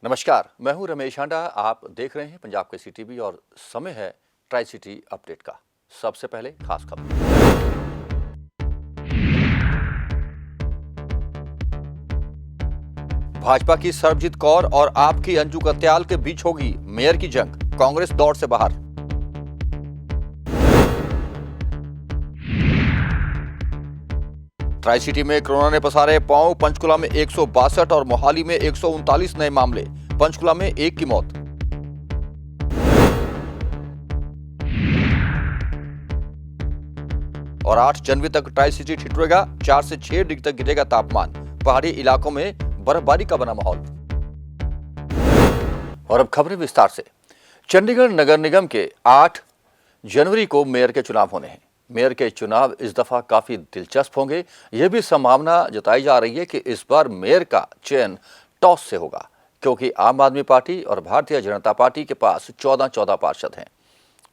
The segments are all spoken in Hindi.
नमस्कार, मैं हूं रमेश हांडा। आप देख रहे हैं पंजाब केसरी टीवी और समय है ट्राई सिटी अपडेट का। सबसे पहले खास खबर। भाजपा की सरबजीत कौर और आप की अंजू कत्याल के बीच होगी मेयर की जंग, कांग्रेस दौड़ से बाहर। ट्राई सिटी में कोरोना ने पसारे पांव, पंचकुला में 162 और मोहाली में 139 नए मामले, पंचकुला में एक की मौत। और 8 जनवरी तक ट्राई सिटी ठिठुरेगा, 4 से 6 डिग्री तक गिरेगा तापमान, पहाड़ी इलाकों में बर्फबारी का बना माहौल। और अब खबरें विस्तार से। चंडीगढ़ नगर निगम के 8 जनवरी को मेयर के चुनाव होने हैं। मेयर के चुनाव इस दफा काफी दिलचस्प होंगे। यह भी संभावना जताई जा रही है कि इस बार मेयर का चयन टॉस से होगा, क्योंकि आम आदमी पार्टी और भारतीय जनता पार्टी के पास 14 पार्षद हैं।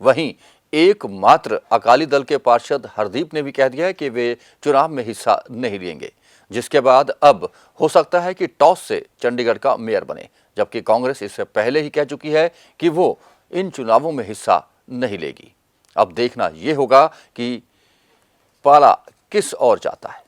वहीं एकमात्र अकाली दल के पार्षद हरदीप ने भी कह दिया है कि वे चुनाव में हिस्सा नहीं लेंगे, जिसके बाद अब हो सकता है कि टॉस से चंडीगढ़ का मेयर बने, जबकि कांग्रेस इससे पहले ही कह चुकी है कि वो इन चुनावों में हिस्सा नहीं लेगी। अब देखना यह होगा कि पाला किस ओर जाता है।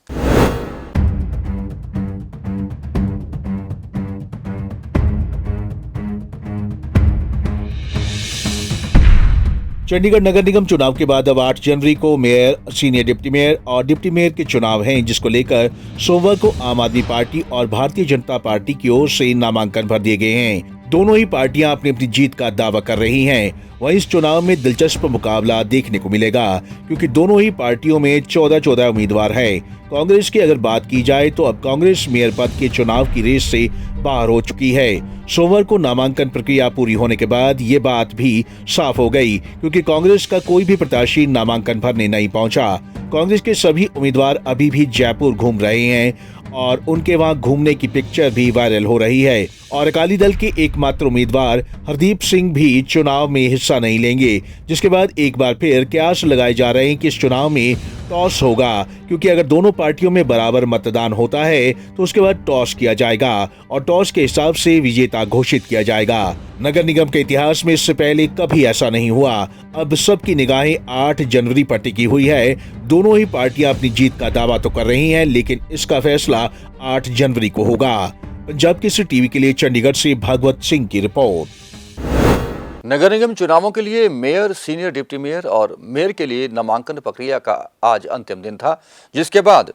चंडीगढ़ नगर निगम चुनाव के बाद अब 8 जनवरी को मेयर, सीनियर डिप्टी मेयर और डिप्टी मेयर के चुनाव हैं, जिसको लेकर सोमवार को आम आदमी पार्टी और भारतीय जनता पार्टी की ओर से नामांकन भर दिए गए हैं। दोनों ही पार्टियां अपनी अपनी जीत का दावा कर रही हैं। वहीं इस चुनाव में दिलचस्प मुकाबला देखने को मिलेगा, क्योंकि दोनों ही पार्टियों में 14 उम्मीदवार हैं। कांग्रेस की अगर बात की जाए तो अब कांग्रेस मेयर पद के चुनाव की रेस से बाहर हो चुकी है। सोमवार को नामांकन प्रक्रिया पूरी होने के बाद ये बात भी साफ हो गई, क्योंकि कांग्रेस का कोई भी प्रत्याशी नामांकन भरने नहीं पहुंचा। कांग्रेस के सभी उम्मीदवार अभी भी जयपुर घूम रहे हैं और उनके वहां घूमने की पिक्चर भी वायरल हो रही है। और अकाली दल के एकमात्र उम्मीदवार हरदीप सिंह भी चुनाव में हिस्सा नहीं लेंगे, जिसके बाद एक बार फिर कयास लगाए जा रहे हैं कि इस चुनाव में टॉस होगा, क्योंकि अगर दोनों पार्टियों में बराबर मतदान होता है तो उसके बाद टॉस किया जाएगा और टॉस के हिसाब से विजेता घोषित किया जाएगा। नगर निगम के इतिहास में इससे पहले कभी ऐसा नहीं हुआ। अब सबकी निगाहें 8 जनवरी पर टिकी हुई है। दोनों ही पार्टियां अपनी जीत का दावा तो कर रही हैं, लेकिन इसका फैसला 8 जनवरी को होगा। पंजाब केसरी टीवी के लिए चंडीगढ़ से भागवत सिंह की रिपोर्ट। नगर निगम चुनावों के लिए मेयर, सीनियर डिप्टी मेयर और मेयर के लिए नामांकन प्रक्रिया का आज अंतिम दिन था, जिसके बाद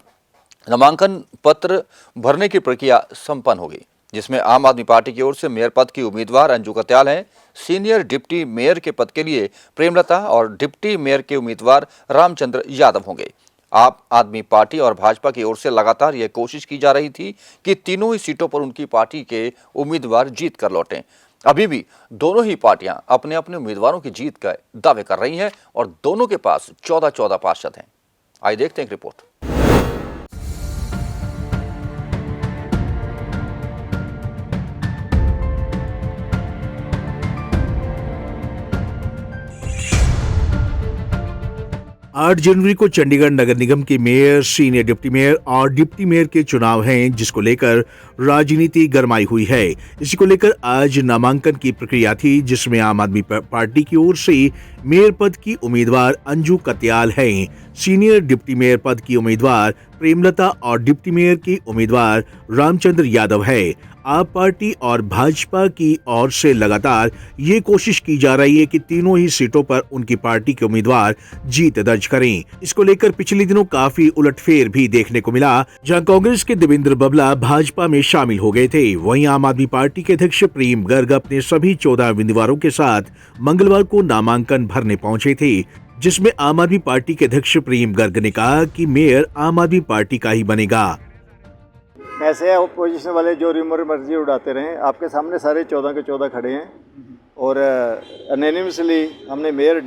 नामांकन पत्र भरने की प्रक्रिया संपन्न होगी, जिसमें आम आदमी पार्टी की ओर से मेयर पद की उम्मीदवार अंजू कत्याल हैं। सीनियर डिप्टी मेयर के पद के लिए प्रेमलता और डिप्टी मेयर के उम्मीदवार रामचंद्र यादव होंगे। आम आदमी पार्टी और भाजपा की ओर से लगातार यह कोशिश की जा रही थी कि तीनों ही सीटों पर उनकी पार्टी के उम्मीदवार जीत कर लौटें। अभी भी दोनों ही पार्टियां अपने अपने उम्मीदवारों की जीत का दावे कर रही हैं और दोनों के पास 14 पार्षद हैं। आइए देखते हैं एक रिपोर्ट। आठ जनवरी को चंडीगढ़ नगर निगम के मेयर, सीनियर डिप्टी मेयर और डिप्टी मेयर के चुनाव हैं, जिसको लेकर राजनीति गरमाई हुई है। इसी को लेकर आज नामांकन की प्रक्रिया थी, जिसमें आम आदमी पार्टी की ओर से मेयर पद की उम्मीदवार अंजू कत्याल हैं, सीनियर डिप्टी मेयर पद की उम्मीदवार प्रेमलता और डिप्टी मेयर की उम्मीदवार रामचंद्र यादव है। आप पार्टी और भाजपा की ओर से लगातार ये कोशिश की जा रही है कि तीनों ही सीटों पर उनकी पार्टी के उम्मीदवार जीत दर्ज करें। इसको लेकर पिछले दिनों काफी उलटफेर भी देखने को मिला, जहां कांग्रेस के देवेंद्र बबला भाजपा में शामिल हो गए थे। वहीं आम आदमी पार्टी के अध्यक्ष प्रेम गर्ग अपने सभी 14 उम्मीदवारों के साथ मंगलवार को नामांकन भरने पहुंचे थे, जिसमें आम आदमी पार्टी के अध्यक्ष प्रेम गर्ग ने कहा कि मेयर आम आदमी पार्टी का ही बनेगा। ऐसे अपोजिशन वाले जो रिमोर मर्जी उड़ाते रहे, आपके सामने सारे 14 के 14 खड़े हैं और अनोनिमसली हमने मेयर,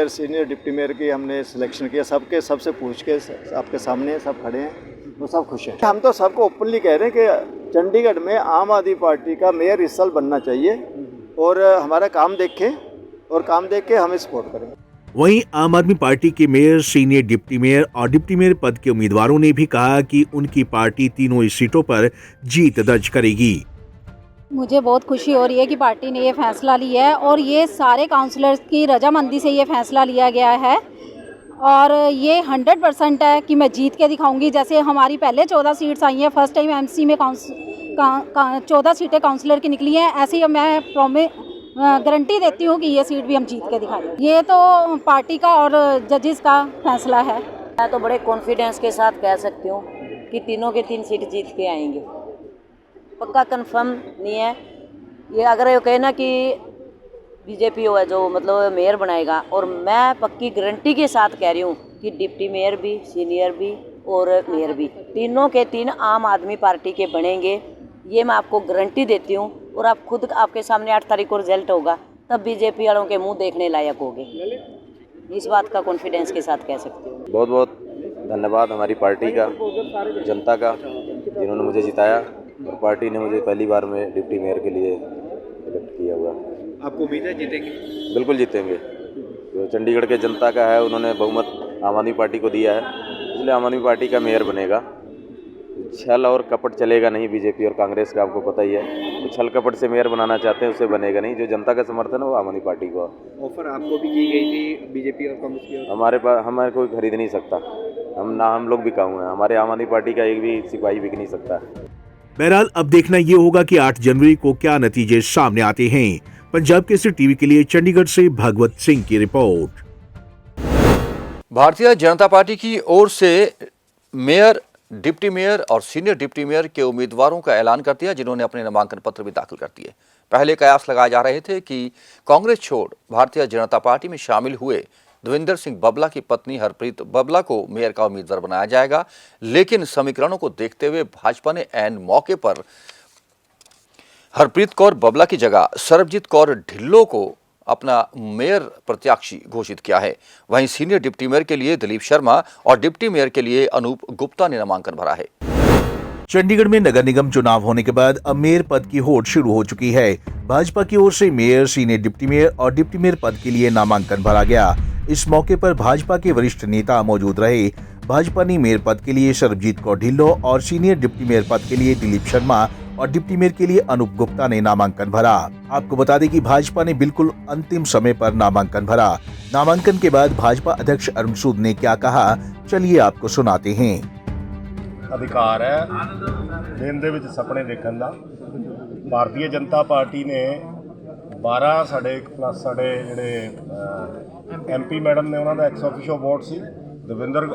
सीनियर डिप्टी मेयर की हमने सिलेक्शन किया। सबके सबसे पूछ के आपके सामने सब खड़े हैं, वो सब खुश हैं। हम तो सबको ओपनली कह रहे हैं कि चंडीगढ़ में आम आदमी पार्टी का मेयर इस साल बनना चाहिए और हमारा काम देखें और काम देख के हमें सपोर्ट करें। वहीं आम आदमी पार्टी के मेयर, सीनियर डिप्टी मेयर और डिप्टी मेयर पद के उम्मीदवारों ने भी कहा कि उनकी पार्टी तीनों ही सीटों पर जीत दर्ज करेगी। मुझे बहुत खुशी हो रही है कि पार्टी ने ये फैसला लिया है और ये सारे काउंसलर्स की रजामंदी से ये फैसला लिया गया है और ये 100% है कि मैं जीत के दिखाऊंगी। जैसे हमारी पहले 14 सीट्स आई हैं, फर्स्ट टाइम एमसी में 14 सीटें काउंसलर की निकली हैं, ऐसे ही मैं गारंटी देती हूँ कि ये सीट भी हम जीत के दिखाएंगे। ये तो पार्टी का और जजेस का फैसला है। मैं तो बड़े कॉन्फिडेंस के साथ कह सकती हूँ कि तीनों के 3 सीट जीत के आएंगे। पक्का कंफर्म नहीं है ये, अगर ये कहे ना कि बीजेपी हो है जो मतलब मेयर बनाएगा, और मैं पक्की गारंटी के साथ कह रही हूँ कि डिप्टी मेयर भी, सीनियर भी और मेयर भी, तीनों के 3 आम आदमी पार्टी के बनेंगे। ये मैं आपको गारंटी देती हूँ और आप खुद आपके सामने 8 तारीख को रिजल्ट होगा, तब बीजेपी वालों के मुंह देखने लायक होगे। इस बात का कॉन्फिडेंस के साथ कह सकती हूँ। बहुत बहुत धन्यवाद हमारी पार्टी का, जनता का, जिन्होंने मुझे जिताया और पार्टी ने मुझे पहली बार में डिप्टी मेयर के लिए इलेक्ट किया हुआ। आपको उम्मीद है जीतेंगे? बिल्कुल जीतेंगे। जो चंडीगढ़ के जनता का है, उन्होंने बहुमत आम आदमी पार्टी को दिया है, इसलिए आम आदमी पार्टी का मेयर बनेगा। छल और कपट चलेगा नहीं। बीजेपी और कांग्रेस का आपको पता ही है, तो छल कपट से मेयर बनाना चाहते हैं, उससे बनेगा नहीं। जो जनता का समर्थन है वो आम आदमी पार्टी को। ऑफर आपको भी की गई थी बीजेपी और कांग्रेस की? हमारे पास, हमारे कोई खरीद नहीं सकता, हम लोग बिकाऊ हैं। हमारे आम आदमी पार्टी का एक भी सिपाही बिक नहीं सकता। बहरहाल अब देखना ये होगा कि 8 जनवरी को क्या नतीजे सामने आते हैं। पंजाब केसरी टीवी के लिए चंडीगढ़ से भगवत सिंह की रिपोर्ट। भारतीय जनता पार्टी की ओर से मेयर, डिप्टी मेयर और सीनियर डिप्टी मेयर के उम्मीदवारों का ऐलान कर दिया, जिन्होंने अपने नामांकन पत्र भी दाखिल कर दिए। पहले कयास लगाए जा रहे थे कि कांग्रेस छोड़ भारतीय जनता पार्टी में शामिल हुए देवेंद्र सिंह बबला की पत्नी हरप्रीत बबला को मेयर का उम्मीदवार बनाया जाएगा, लेकिन समीकरणों को देखते हुए भाजपा ने ऐन मौके पर हरप्रीत कौर बबला की जगह सरबजीत कौर ढिल्लों को अपना मेयर प्रत्याशी घोषित किया है। वहीं सीनियर डिप्टी मेयर के लिए दिलीप शर्मा और डिप्टी मेयर के लिए अनूप गुप्ता ने नामांकन भरा है। चंडीगढ़ में नगर निगम चुनाव होने के बाद अब मेयर पद की होड़ शुरू हो चुकी है। भाजपा की ओर से मेयर, सीनियर डिप्टी मेयर और डिप्टी मेयर पद के लिए नामांकन भरा गया। इस मौके पर भाजपा के वरिष्ठ नेता मौजूद रहे। भाजपा ने मेयर पद के लिए सरबजीत कौर ढिल्लों और सीनियर डिप्टी मेयर पद के लिए दिलीप शर्मा और डिप्टी मेयर के लिए अनूप गुप्ता ने नामांकन भरा। आपको बता दें कि भाजपा ने बिल्कुल अंतिम समय पर नामांकन भरा। नामांकन के बाद भाजपा अध्यक्ष अरुण सूद ने क्या कहा, चलिए आपको सुनाते हैं। अधिकार है दिन ਦੇ ਵਿੱਚ ਸੁਪਨੇ ਦੇਖਣ ਦਾ। ਭਾਰਤੀ ਜਨਤਾ ਪਾਰਟੀ ਨੇ 12 ਸਾਡੇ ਪਲੱਸ ਸਾਡੇ ਜਿਹੜੇ ਐਮਪੀ ਮੈਡਮ ਨੇ ਉਹਨਾਂ ਦਾ ਐਕਸ ਆਫੀਸ਼ੋ ਵੋਟ ਸੀ। ਦਵਿੰਦਰ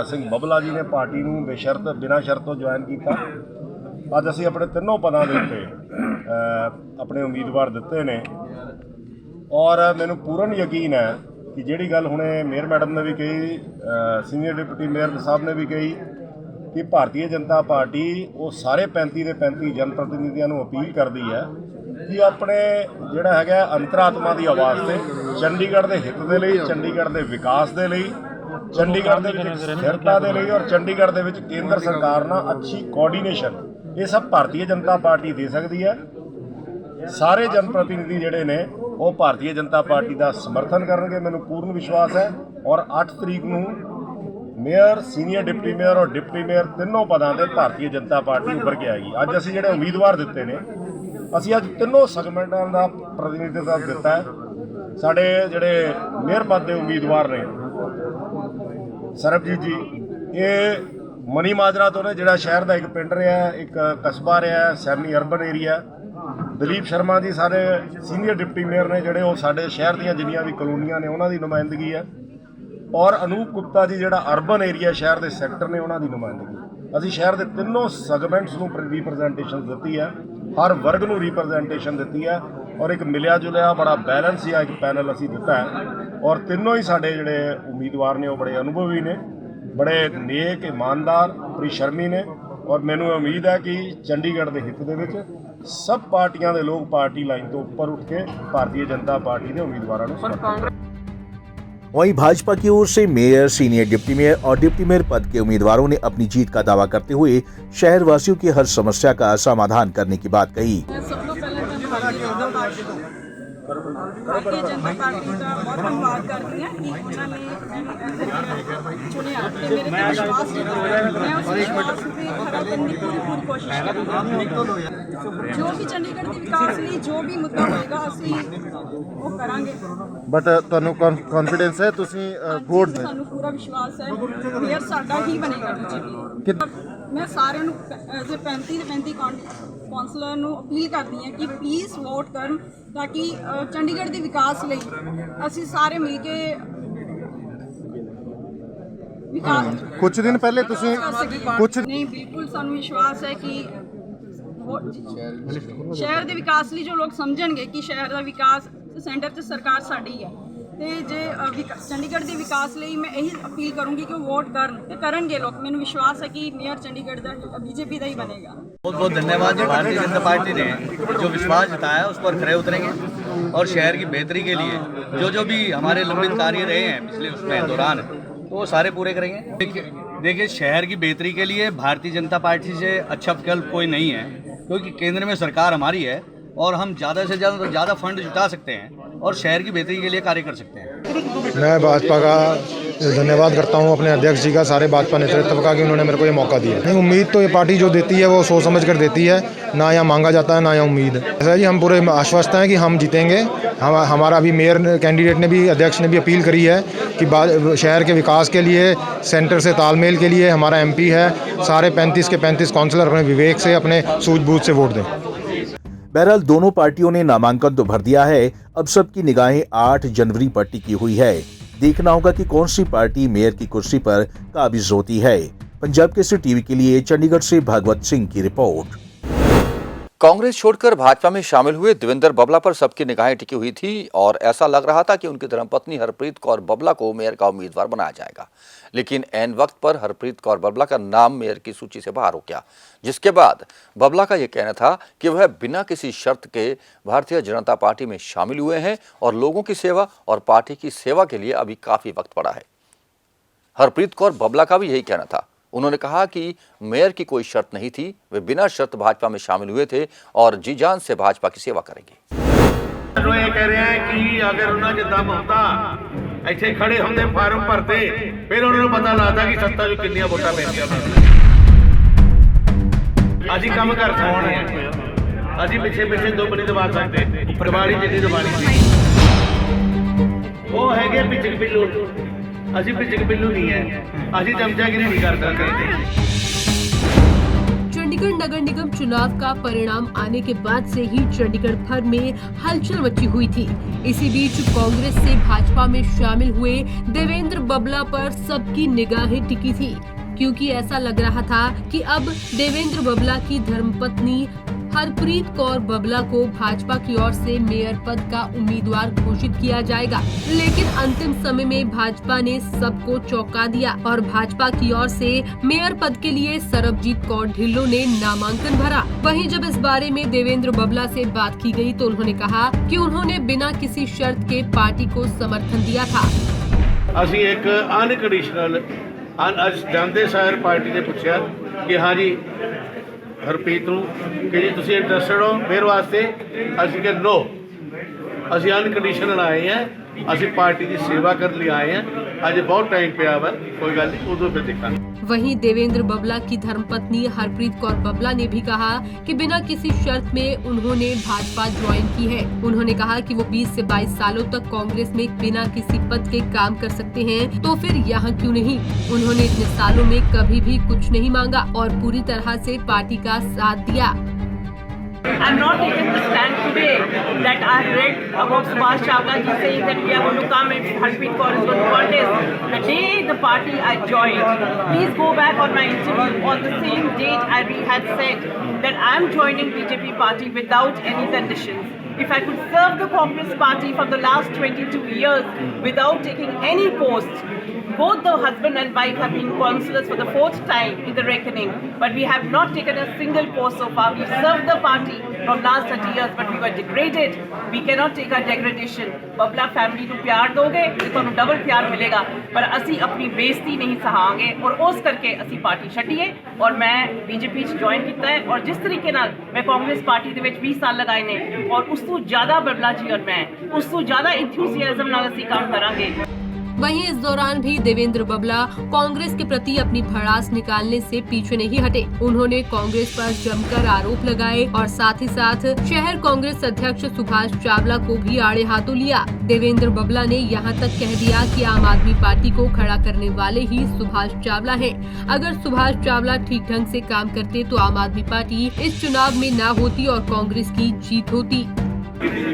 ਸਿੰਘ ਬਬਲਾ ਜੀ ਨੇ ਪਾਰਟੀ ਨੂੰ ਬੇਸ਼ਰਤ ਬਿਨਾਂ ਸ਼ਰਤ ਤੋਂ ਜੁਆਇਨ ਕੀਤਾ। ਅੱਜ ਅਸੀਂ ਆਪਣੇ ਤਿੰਨੋਂ ਪਦਾਂ ਦੇ ਉੱਤੇ ਆਪਣੇ ਉਮੀਦਵਾਰ ਦਿੱਤੇ ਨੇ ਔਰ ਮੈਨੂੰ ਪੂਰਨ ਯਕੀਨ ਹੈ ਕਿ ਜਿਹੜੀ ਗੱਲ ਹੁਣੇ ਮੇਅਰ ਮੈਡਮ ਨੇ ਵੀ ਕਹੀ, ਸੀਨੀਅਰ ਡਿਪਟੀ ਮੇਅਰ ਸਾਹਿਬ ਨੇ ਵੀ ਕਹੀ ਕਿ ਭਾਰਤੀ ਜਨਤਾ ਪਾਰਟੀ ਉਹ ਸਾਰੇ 35 ਦੇ 35 ਜਨ ਪ੍ਰਤੀਨਿਧੀਆਂ ਨੂੰ ਅਪੀਲ ਕਰਦੀ ਹੈ ਕਿ ਆਪਣੇ ਜਿਹੜਾ ਹੈਗਾ ਅੰਤਰਾਤਮਾ ਦੀ ਆਵਾਜ਼ ਤੇ ਚੰਡੀਗੜ੍ਹ ਦੇ ਹਿੱਤ ਦੇ ਲਈ, ਚੰਡੀਗੜ੍ਹ ਦੇ ਵਿਕਾਸ ਦੇ ਲਈ, ਚੰਡੀਗੜ੍ਹ ਦੇ ਵਿੱਚ ਸਥਿਰਤਾ ਦੇ ਲਈ ਔਰ ਚੰਡੀਗੜ੍ਹ ਦੇ ਵਿੱਚ ਕੇਂਦਰ ਸਰਕਾਰ ਨਾਲ ਅੱਛੀ ਕੋਆਰਡੀਨੇਸ਼ਨ, ਇਹ ਸਭ ਭਾਰਤੀ ਜਨਤਾ ਪਾਰਟੀ ਦੇ ਸਕਦੀ ਹੈ। ਸਾਰੇ ਜਨ ਪ੍ਰਤੀਨਿਧੀ ਜਿਹੜੇ ਨੇ ਉਹ ਭਾਰਤੀ ਜਨਤਾ ਪਾਰਟੀ ਦਾ ਸਮਰਥਨ ਕਰਨਗੇ, ਮੈਨੂੰ ਪੂਰਨ ਵਿਸ਼ਵਾਸ ਹੈ। ਔਰ 8 ਤਰੀਕ ਨੂੰ ਮੇਅਰ, ਸੀਨੀਅਰ ਡਿਪਟੀ ਮੇਅਰ ਔਰ ਡਿਪਟੀ ਮੇਅਰ ਤਿੰਨੋਂ ਪਦਾਂ ਤੇ ਭਾਰਤੀ ਜਨਤਾ ਪਾਰਟੀ ਉੱਭਰ ਕੇ ਆਏਗੀ। ਅੱਜ ਅਸੀਂ ਜਿਹੜੇ ਉਮੀਦਵਾਰ ਦਿੱਤੇ ਨੇ, ਅਸੀਂ ਅੱਜ ਤਿੰਨੋਂ ਸੈਗਮੈਂਟਾਂ ਦਾ ਪ੍ਰਤੀਨਿਧਤਾ ਦਿੱਤਾ ਹੈ। ਸਾਡੇ ਜਿਹੜੇ ਮੇਅਰ ਪਦ ਦੇ ਉਮੀਦਵਾਰ ਨੇ ਸਰਬਜੀਤ ਜੀ, ਇਹ ਮਨੀ ਮਾਜਰਾ ਤੋਂ ਨੇ, ਜਿਹੜਾ ਸ਼ਹਿਰ ਦਾ ਇੱਕ ਪਿੰਡ ਰਿਹਾ, ਇੱਕ ਕਸਬਾ ਰਿਹਾ, semi urban area. Dalip Sharma ji ਸਾਡੇ ਸੀਨੀਅਰ ਡਿਪਟੀ ਮੇਅਰ ਨੇ, ਜਿਹੜੇ ਉਹ ਸਾਡੇ ਸ਼ਹਿਰ ਦੀਆਂ ਜਿੰਨੀਆਂ ਵੀ ਕਲੋਨੀਆਂ ਨੇ ਉਹਨਾਂ ਦੀ ਨੁਮਾਇੰਦਗੀ ਹੈ। ਔਰ ਅਨੂਪ ਗੁਪਤਾ ਜੀ ਜਿਹੜਾ ਅਰਬਨ ਏਰੀਆ ਸ਼ਹਿਰ ਦੇ ਸੈਕਟਰ ਨੇ ਉਹਨਾਂ ਦੀ ਨੁਮਾਇੰਦਗੀ। ਅਸੀਂ ਸ਼ਹਿਰ ਦੇ ਤਿੰਨੋਂ ਸੈਗਮੈਂਟਸ ਨੂੰ ਰਿਪਰੈਜ਼ੈਂਟੇਸ਼ਨ ਦਿੱਤੀ ਹੈ, ਹਰ ਵਰਗ ਨੂੰ ਰਿਪਰੈਜ਼ੈਂਟੇਸ਼ਨ ਦਿੱਤੀ ਹੈ ਔਰ ਇੱਕ ਮਿਲਿਆ ਜੁਲਿਆ ਬੜਾ ਬੈਲੈਂਸ ਜਿਹਾ ਇੱਕ ਪੈਨਲ ਅਸੀਂ ਦਿੱਤਾ ਹੈ। ਔਰ ਤਿੰਨੋਂ ਹੀ ਸਾਡੇ ਜਿਹੜੇ ਉਮੀਦਵਾਰ ਨੇ ਉਹ ਬੜੇ ਅਨੁਭਵੀ ਨੇ, ਬੜੇ ਨੇਕ, ਇਮਾਨਦਾਰ, ਪਰਿਸ਼ਰਮੀ ਨੇ ਔਰ ਮੈਨੂੰ ਉਮੀਦ ਹੈ ਕਿ ਚੰਡੀਗੜ੍ਹ ਦੇ ਹਿੱਤ ਦੇ ਵਿੱਚ ਸਭ ਪਾਰਟੀਆਂ ਦੇ ਲੋਕ ਪਾਰਟੀ ਲਾਈਨ ਤੋਂ ਉੱਪਰ ਉੱਠ ਕੇ ਭਾਰਤੀ ਜਨਤਾ ਪਾਰਟੀ ਦੇ ਉਮੀਦਵਾਰਾਂ ਨੂੰ ਸਮਰਥਨ। वहीं भाजपा की ओर से मेयर, सीनियर डिप्टी मेयर और डिप्टी मेयर पद के उम्मीदवारों ने अपनी जीत का दावा करते हुए शहर वासियों की हर समस्या का समाधान करने की बात कही। भारतीय जनता पार्टी का बहुत धन्यवाद करती हैं कि उन्होंने चुनिया ते मेरे पे विश्वास जताया। मैं उस विश्वास पे खरा करने की पूरी कोशिश करूँगी। जो भी चंडीगढ़ के विकास लिए जो भी मुद्दा होएगा ਅਸੀਂ ਉਹ ਕਰਾਂਗੇ। ਬਟ ਤੁਹਾਨੂੰ ਕੌਨਫੀਡੈਂਸ ਹੈ ਤੁਸੀਂ ਵੋਟ ਸਾਨੂੰ ਪੂਰਾ ਵਿਸ਼ਵਾਸ ਹੈ ਮੇਅਰ ਸਾਡਾ ਹੀ ਬਣੇਗਾ ਬੀਜੇਪੀ। ਮੈਂ ਸਾਰਿਆਂ ਨੂੰ ਐਜ਼ ਅ 35 ਕੌਂਸਲਰ ਨੂੰ ਅਪੀਲ ਕਰਦੀ ਹਾਂ ਕਿ ਪਲੀਜ਼ ਵੋਟ ਕਰਨ ਤਾਂ ਕਿ ਚੰਡੀਗੜ੍ਹ ਦੇ ਵਿਕਾਸ ਲਈ ਅਸੀਂ ਸਾਰੇ ਮਿਲ ਕੇ ਵਿਕਾਸ ਕੁਝ ਦਿਨ ਪਹਿਲੇ ਤੁਸੀਂ ਕੁਝ ਨਹੀਂ ਬਿਲਕੁਲ ਸਾਨੂੰ ਵਿਸ਼ਵਾਸ ਹੈ ਕਿ ਸ਼ਹਿਰ ਦੇ ਵਿਕਾਸ ਲਈ ਜੋ ਲੋਕ ਸਮਝਣਗੇ ਕਿ ਸ਼ਹਿਰ ਦਾ ਵਿਕਾਸ ਸੈਂਟਰ 'ਚ ਸਰਕਾਰ ਸਾਡੀ ਹੈ ਤੇ ਜੇ ਚੰਡੀਗੜ੍ਹ ਦੇ ਵਿਕਾਸ ਲਈ ਮੈਂ ਇਹੀ ਅਪੀਲ ਕਰੂੰਗੀ ਕਿ ਉਹ ਵੋਟ ਕਰਨ ਤੇ ਕਰਨਗੇ ਲੋਕ। ਮੈਨੂੰ ਵਿਸ਼ਵਾਸ ਹੈ ਕਿ ਮੇਅਰ ਚੰਡੀगढ़ ਦਾ बीजेपी ਦਾ ਹੀ बनेगा। बहुत बहुत धन्यवाद जी। भारतीय जनता पार्टी ने जो विश्वास जताया उस पर खरे उतरेंगे और शहर की बेहतरी के लिए जो भी हमारे लंबित कार्य रहे हैं पिछले उसमें दौरान तो वो सारे पूरे करेंगे। देखिए शहर की बेहतरी के लिए भारतीय जनता पार्टी से अच्छा विकल्प कोई नहीं है क्योंकि केंद्र में सरकार हमारी है और हम ज़्यादा से ज़्यादा फंड जुटा सकते हैं और शहर की बेहतरी के लिए कार्य कर सकते हैं। मैं भाजपा का धन्यवाद करता हूं अपने अध्यक्ष जी का, सारे भाजपा नेतृत्व का कि उन्होंने मेरे को ये मौका दिया। नहीं, उम्मीद तो ये पार्टी जो देती है वो सोच समझ कर देती है, ना यहाँ मांगा जाता है ना यहाँ उम्मीद। ऐसा जी हम पूरे आश्वस्त हैं कि हम जीतेंगे। हमारा अभी मेयर कैंडिडेट ने भी, अध्यक्ष ने भी अपील करी है कि शहर के विकास के लिए सेंटर से तालमेल के लिए हमारा MP है, सारे 35 के 35 काउंसलर अपने विवेक से अपने सूझबूझ से वोट दें। बहरहाल दोनों पार्टियों ने नामांकन तो भर दिया है। अब सबकी निगाहें 8 जनवरी पर टिकी हुई है। देखना होगा कि कौन सी पार्टी मेयर की कुर्सी पर काबिज होती है। पंजाब केसरी टीवी के लिए चंडीगढ़ से भागवत सिंह की रिपोर्ट। कांग्रेस छोड़कर भाजपा में शामिल हुए देवेंद्र बबला पर सबकी निगाहें टिकी हुई थी और ऐसा लग रहा था कि उनकी धर्मपत्नी हरप्रीत कौर बबला को मेयर का उम्मीदवार बनाया जाएगा। लेकिन ऐन वक्त पर हरप्रीत कौर बबला का नाम मेयर की सूची से बाहर हो गया, जिसके बाद बबला का यह कहना था कि वह बिना किसी शर्त के भारतीय जनता पार्टी में शामिल हुए हैं और लोगों की सेवा और पार्टी की सेवा के लिए अभी काफी वक्त पड़ा है। हरप्रीत कौर बबला का भी यही कहना था। उन्होंने कहा कि मेयर की कोई शर्त नहीं थी, वे बिना शर्त भाजपा में शामिल हुए थे और जी जान से भाजपा की सेवा करेंगे। ये कह रहे हैं कि अगर उन्होंने दम होता ऐसे खड़े होंगे फार्म भरते फिर उन्होंने पता लगता कि सत्ता जो कितनी वोटा पैंदियां अभी काम कर सकते हैं। अभी पिछे पिछे दो बनी दबा सकते दबाड़ी जिन्नी दबाड़ी वो है पिछक पिल्लू अभी पिछक पिल्लू नहीं है अभी चमचागिरी नहीं कर सकते। चंडीगढ़ नगर निगम चुनाव का परिणाम आने के बाद से ही चंडीगढ़ भर में हलचल मची हुई थी। इसी बीच कांग्रेस से भाजपा में शामिल हुए देवेंद्र बबला पर सबकी निगाहें टिकी थी, क्योंकि ऐसा लग रहा था कि अब देवेंद्र बबला की धर्मपत्नी हरप्रीत कौर बबला को भाजपा की ओर से मेयर पद का उम्मीदवार घोषित किया जाएगा। लेकिन अंतिम समय में भाजपा ने सबको चौंका दिया और भाजपा की ओर से मेयर पद के लिए सरबजीत कौर ढिल्लों ने नामांकन भरा। वहीं जब इस बारे में देवेंद्र बबला से बात की गई तो उन्होंने कहा कि उन्होंने बिना किसी शर्त के पार्टी को समर्थन दिया था। असी एक अनकंडीशनल जानते सार पार्टी ने पूछा कि हाँ जी हरप्रीत कि जी तुम इंटरस्टेड हो मेरे वास्ते असी कहा नो असी अनकंडीशनल आए हैं असी पार्टी की सेवा करने लिए आए हैं अज बहुत टाइम पे हुआ कोई गल नहीं उदों फिर देखा। वहीं देवेंद्र बबला की धर्मपत्नी हरप्रीत कौर बबला ने भी कहा कि बिना किसी शर्त में उन्होंने भाजपा ज्वाइन की है। उन्होंने कहा कि वो 20 से 22 सालों तक कांग्रेस में बिना किसी पद के काम कर सकते हैं, तो फिर यहाँ क्यों नहीं। उन्होंने इतने सालों में कभी भी कुछ नहीं मांगा और पूरी तरह से पार्टी का साथ दिया। I'm not taking the stand today that I read about Subhash Chawla ji saying that we are going to come and Harpreet Kaur is going to contest. The day the party I joined, please go back on my interview. On the same date I had said that I am joining BJP party without any conditions. If I could serve the Congress party for the last 22 years without taking any post, both the husband and wife have been councillors for the 4th time in the reckoning, but we have not taken a single post so far. We served the party from last 30 years, but we were degraded. We cannot take our degradation. Babla family ਨੂੰ ਪਿਆਰ ਦੋਗੇ ਤੇ ਤੁਹਾਨੂੰ ਡਬਲ ਪਿਆਰ ਮਿਲੇਗਾ, ਪਰ ਅਸੀਂ ਆਪਣੀ ਬੇਇੱਜ਼ਤੀ ਨਹੀਂ ਸਹਾਂਗੇ ਔਰ ਉਸ ਕਰਕੇ ਅਸੀਂ ਪਾਰਟੀ ਛੱਡੀਏ। ਔਰ ਮੈਂ ਬੀਜੇਪੀ ਚ ਜੁਆਇਨ ਕੀਤਾ ਹੈ ਔਰ ਜਿਸ ਤਰੀਕੇ ਨਾਲ ਮੈਂ ਕਾਂਗਰਸ ਪਾਰਟੀ ਦੇ ਵਿੱਚ 20 ਸਾਲ ਲਗਾਏ ਨੇ ਔਰ ਉਸ ਤੋਂ ਜ਼ਿਆਦਾ ਬਬਲਾ ਜੀ ਔਰ ਮੈਂ ਉਸ ਤੋਂ ਜ਼ਿਆਦਾ ਇੰਥੂਸੀਆਜ਼ਮ ਨਾਲ ਅਸੀਂ ਕੰਮ ਕਰਾਂਗੇ। वहीं इस दौरान भी देवेंद्र बबला कांग्रेस के प्रति अपनी भड़ास निकालने से पीछे नहीं हटे। उन्होंने कांग्रेस पर जमकर आरोप लगाए और साथ ही साथ शहर कांग्रेस अध्यक्ष सुभाष चावला को भी आड़े हाथों लिया। देवेंद्र बबला ने यहां तक कह दिया कि आम आदमी पार्टी को खड़ा करने वाले ही सुभाष चावला हैं। अगर सुभाष चावला ठीक ढंग से काम करते तो आम आदमी पार्टी इस चुनाव में न होती और कांग्रेस की जीत होती।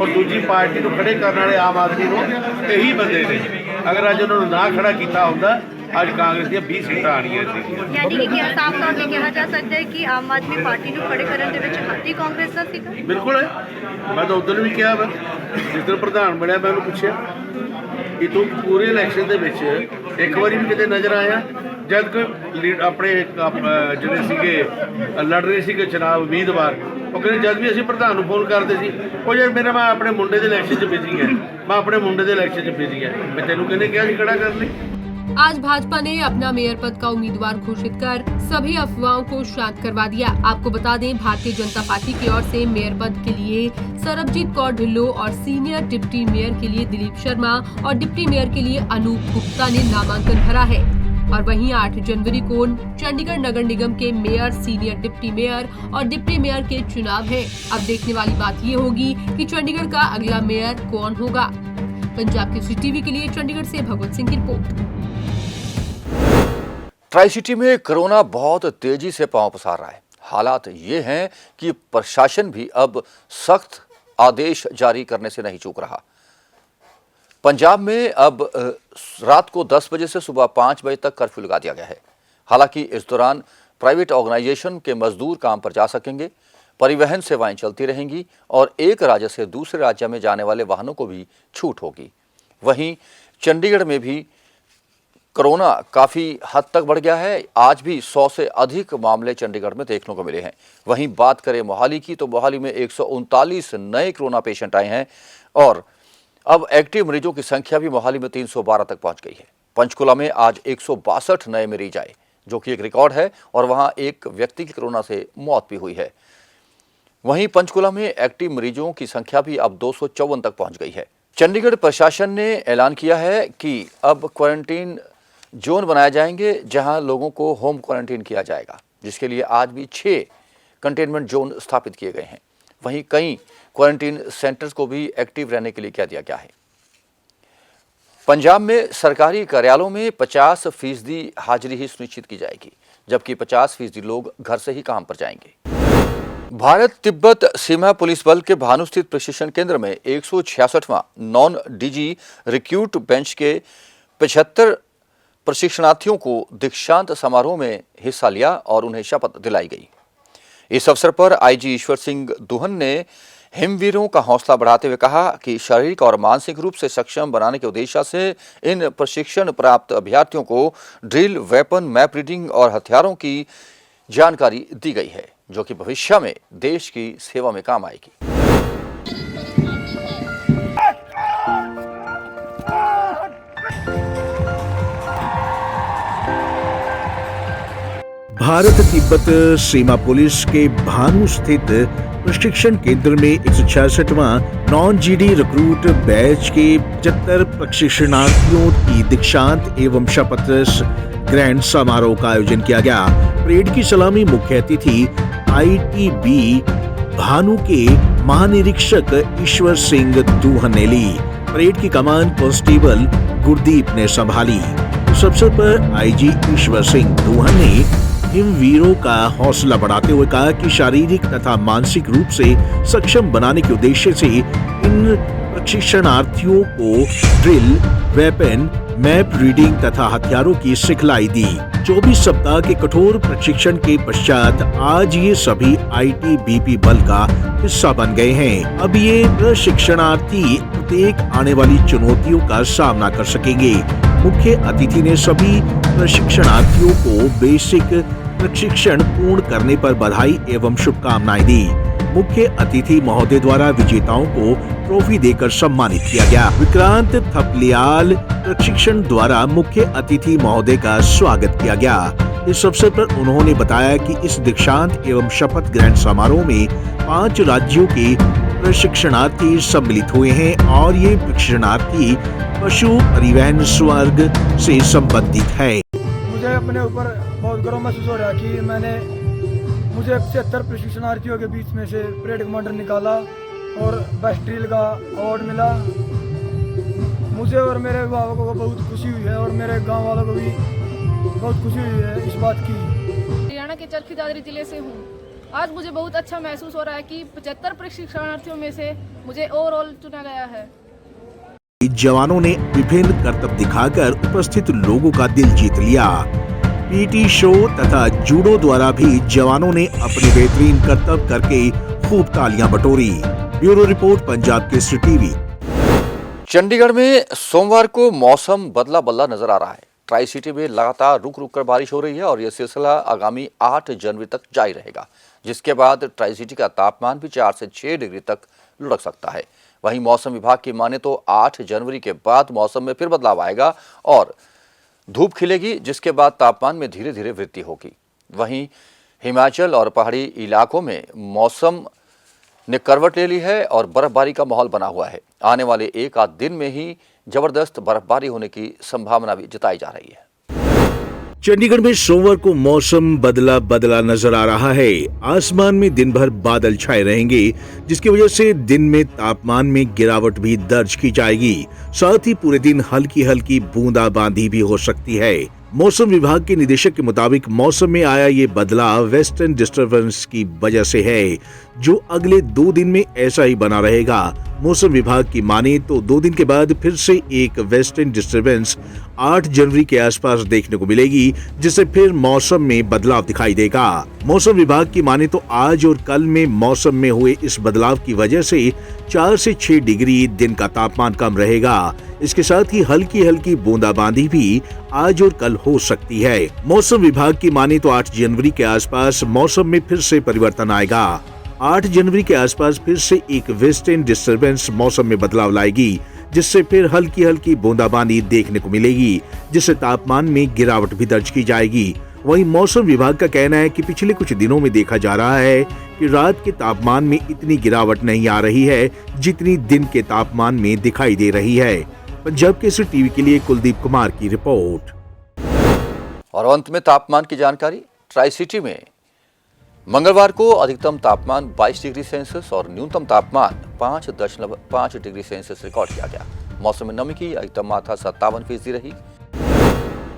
और दूजी पार्टी को खड़े करने वाले आम आदमी को यही बंदे ने, अगर अज उन्होंने ना खड़ा किया होंदा अज कांग्रेस दी 20 सीटां आणियां सी। यानी कि साफ तौर पे कहा जा सकता है कि आम आदमी पार्टी को खड़े करने दे विच हत्थ ही कांग्रेस दा सीगा। बिल्कुल है, मैं तो उधर भी कहा, जिस दिन प्रधान बनया मैं उन्होंने पूछा कि तू पूरे इलैक्शन दे विच एक बारी भी किते नज़र आया जब कोई अपने जिहड़े सीगे लड़ रहे सीगे चुनाव उम्मीदवार, वो कहते जब भी असीं प्रधान नूं फोन करते सी ਉਹ ਯਾਰ ਮੇਰਾ मैं अपने मुंडे के इलैक्शन च बिजी है, मैं अपने मुंडे के इलैक्शन च बिजी है, मैं तेनों कहने क्या सी खड़ा कर ली। आज भाजपा ने अपना मेयर पद का उम्मीदवार घोषित कर सभी अफवाहों को शांत करवा दिया। आपको बता दें, भारतीय जनता पार्टी की ओर से मेयर पद के लिए सरबजीत कौर ढिल्लों और सीनियर डिप्टी मेयर के लिए दिलीप शर्मा और डिप्टी मेयर के लिए अनूप गुप्ता ने नामांकन भरा है। और वहीं 8 जनवरी को चंडीगढ़ नगर निगम के मेयर, सीनियर डिप्टी मेयर और डिप्टी मेयर के चुनाव है। अब देखने वाली बात ये होगी कि चंडीगढ़ का अगला मेयर कौन होगा। पंजाब केसरी टीवी के लिए चंडीगढ़ से भगवत सिंह की रिपोर्ट। ट्राई सिटी में कोरोना बहुत तेजी से पांव पसार रहा है। हालात ये हैं कि प्रशासन भी अब सख्त आदेश जारी करने से नहीं चूक रहा। पंजाब में अब रात को 10 बजे से सुबह 5 बजे तक कर्फ्यू लगा दिया गया है। हालांकि इस दौरान प्राइवेट ऑर्गेनाइजेशन के मजदूर काम पर जा सकेंगे, परिवहन सेवाएं चलती रहेंगी और एक राज्य से दूसरे राज्य में जाने वाले वाहनों को भी छूट होगी। वहीं चंडीगढ़ में भी कोरोना काफ़ी हद तक बढ़ गया है। आज भी 100 से अधिक मामले चंडीगढ़ में देखने को मिले हैं। वहीं बात करें मोहाली की, तो मोहाली में 139 नए कोरोना पेशेंट आए हैं और अब एक्टिव मरीजों की संख्या भी मोहाली में 312 तक पहुंच गई है। पंचकुला में आज 162 नए मरीज आए, जो कि एक रिकॉर्ड है और वहां एक व्यक्ति की कोरोना से मौत भी हुई है। वहीं पंचकुला में एक्टिव मरीजों की संख्या भी अब 254 तक पहुंच गई है। चंडीगढ़ प्रशासन ने ऐलान किया है कि अब क्वारंटीन जोन बनाए जाएंगे, जहां लोगों को होम क्वारंटीन किया जाएगा, जिसके लिए आज भी 6 कंटेनमेंट जोन स्थापित किए गए हैं। वहीं कई क्वारंटीन सेंटर्स को भी एक्टिव रहने के लिए कह दिया गया है। पंजाब में सरकारी कार्यालयों में 50% हाजिरी ही सुनिश्चित की जाएगी, जबकि 50% लोग घर से ही काम पर जाएंगे। भारत तिब्बत सीमा पुलिस बल के भानु स्थित प्रशिक्षण केंद्र में 166वां नॉन डीजी रिक्रूट बेंच के 75 प्रशिक्षणार्थियों को दीक्षांत समारोह में हिस्सा लिया और उन्हें शपथ दिलाई गई। इस अवसर पर आईजी ईश्वर सिंह दुहन ने हिमवीरों का हौसला बढ़ाते हुए कहा कि शारीरिक और मानसिक रूप से सक्षम बनाने के उद्देश्य से इन प्रशिक्षण प्राप्त अभ्यर्थियों को ड्रिल, वेपन, मैप रीडिंग और हथियारों की जानकारी दी गई है, जो कि भविष्य में देश की सेवा में काम आएगी। भारत तिब्बत सीमा पुलिस के भानु स्थित प्रशिक्षण केंद्र में 166वां नॉन जीडी रिक्रूट बैच के 75 प्रशिक्षणार्थियों की दीक्षांत एवं शपथ ग्रहण समारोह का आयोजन किया गया। परेड की सलामी मुख्य अतिथि आईटीबी भानु के महानिरीक्षक ईश्वर सिंह दुहन ने ली। परेड की कमान कांस्टेबल गुरदीप ने संभाली। इस अवसर पर आईजी ईश्वर सिंह दुहन ने हिमवीरों का हौसला बढ़ाते हुए कहा कि शारीरिक तथा मानसिक रूप से सक्षम बनाने के उद्देश्य से इन प्रशिक्षणार्थियों को ड्रिल, वेपन, मैप रीडिंग तथा हथियारों की सिखलाई दी। 24 सप्ताह के कठोर प्रशिक्षण के पश्चात आज ये सभी आईटीबीपी बल का हिस्सा बन गए हैं। अब ये प्रशिक्षणार्थी प्रत्येक आने वाली चुनौतियों का सामना कर सकेंगे। मुख्य अतिथि ने सभी प्रशिक्षणार्थियों को बेसिक प्रशिक्षण पूर्ण करने पर बधाई एवं शुभकामनाएं दी। मुख्य अतिथि महोदय द्वारा विजेताओं को ट्रॉफी देकर सम्मानित किया गया। विक्रांत थपलियाल प्रशिक्षण द्वारा मुख्य अतिथि महोदय का स्वागत किया गया। इस अवसर पर उन्होंने बताया कि इस दीक्षांत एवं शपथ ग्रहण समारोह में 5 राज्यों के प्रशिक्षणार्थी सम्मिलित हुए हैं और ये प्रशिक्षणार्थी पशु परिवहन स्वर्ग से संबंधित है। मुझे अपने ऊपर बहुत गर्व महसूस हो रहा है कि मुझे 75 प्रशिक्षणार्थियों के बीच में से परेड कमांडर निकाला और बेस्ट ड्रिल का अवार्ड मिला। मुझे और मेरे अभिभावकों को बहुत खुशी हुई है और मेरे गांव वालों को भी बहुत खुशी हुई है इस बात की। हरियाणा के चरखी दादरी जिले से हूँ। आज मुझे बहुत अच्छा महसूस हो रहा है कि 75 प्रशिक्षणार्थियों में से मुझे ओवरऑल चुना गया है। जवानों ने विभिन्न करतब दिखाकर उपस्थित लोगों का दिल जीत लिया। पीटी शो तथा जूडो द्वारा भी जवानों ने अपने बेहतरीन करतब करके खूब तालियां बटोरी। Bureau report, Punjab Kesari TV. Chandigarh में सोमवार को मौसम बदला बदला नजर आ रहा है। ट्राई सिटी में लगातार रुक रुक कर बारिश हो रही है और यह सिलसिला आगामी 8 जनवरी तक जारी रहेगा, जिसके बाद ट्राई सिटी का तापमान भी 4 से 6 डिग्री तक लुढ़क सकता है। वहीं मौसम विभाग की माने तो 8 जनवरी के बाद मौसम में फिर बदलाव आएगा और धूप खिलेगी, जिसके बाद तापमान में धीरे धीरे वृद्धि होगी। वहीं हिमाचल और पहाड़ी इलाकों में मौसम ने करवट ले ली है और बर्फबारी का माहौल बना हुआ है। आने वाले 1 आध दिन में ही जबरदस्त बर्फबारी होने की संभावना भी जताई जा रही है। चंडीगढ़ में सोमवार को मौसम बदला बदला नजर आ रहा है। आसमान में दिन भर बादल छाए रहेंगे, जिसकी वजह से दिन में तापमान में गिरावट भी दर्ज की जाएगी। साथ ही पूरे दिन हल्की हल्की बूंदाबांदी भी हो सकती है। मौसम विभाग के निदेशक के मुताबिक मौसम में आया ये बदलाव वेस्टर्न डिस्टर्बेंस की वजह से है, जो अगले 2 दिन में ऐसा ही बना रहेगा। मौसम विभाग की माने तो 2 दिन के बाद फिर से एक वेस्टर्न डिस्टर्बेंस 8 जनवरी के आसपास देखने को मिलेगी, जिससे फिर मौसम में बदलाव दिखाई देगा। मौसम विभाग की माने तो आज और कल में मौसम में हुए इस बदलाव की वजह से 4 से 6 डिग्री दिन का तापमान कम रहेगा। इसके साथ ही हल्की हल्की बूंदाबांदी भी आज और कल हो सकती है। मौसम विभाग की माने तो 8 जनवरी के आसपास मौसम में फिर से परिवर्तन आएगा। 8 जनवरी के आसपास फिर से एक वेस्टर्न डिस्टर्बेंस मौसम में बदलाव लाएगी, जिससे फिर हल्की हल्की बूंदाबांदी देखने को मिलेगी, जिससे तापमान में गिरावट भी दर्ज की जाएगी। वहीं मौसम विभाग का कहना है कि पिछले कुछ दिनों में देखा जा रहा है कि रात के तापमान में इतनी गिरावट नहीं आ रही है जितनी दिन के तापमान में दिखाई दे रही है। पंजाब केसरी टीवी के लिए कुलदीप कुमार की रिपोर्ट। और अंत में तापमान की जानकारी। ट्राई सिटी में मंगलवार को अधिकतम तापमान 22 डिग्री सेल्सियस और न्यूनतम तापमान 5.5 डिग्री सेल्सियस रिकॉर्ड किया गया। मौसम में नमी की अधिकतम मात्रा 57% रही।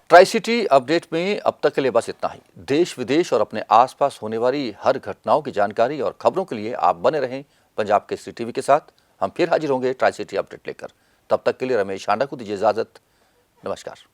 ट्राई सिटी अपडेट में अब तक के लिए बस इतना ही। देश विदेश और अपने आसपास होने वाली हर घटनाओं की जानकारी और खबरों के लिए आप बने रहें पंजाब केसरी टीवी के साथ। हम फिर हाजिर होंगे ट्राई सिटी अपडेट लेकर। तब तक के लिए रमेश हांडा को दीजिए इजाजत। नमस्कार।